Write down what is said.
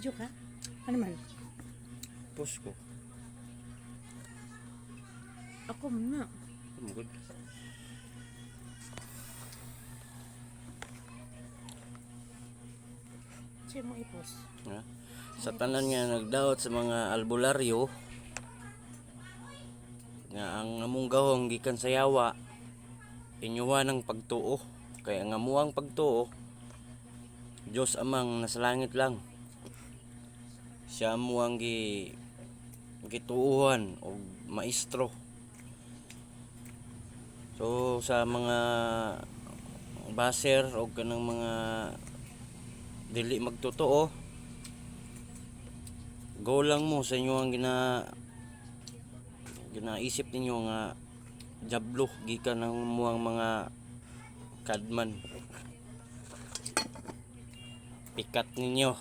Video ka? Ano man? Post ko. Ako muna. Good. Siya mo i-post. Ha? Sa tanan nga nagdaot sa mga albularyo nga ang among gahong gikan sa yawa inyuwa ng pagtuo. Kaya ang amuang pagtuo Diyos amang nasa langit lang. Siya amuang gituuhan o maestro. So sa mga baser o kanang mga dili magtotoo, go lang mo sa inyo ang ginaisip ninyo nga jablo gikan ng muang mga kadman. Pikat ninyo.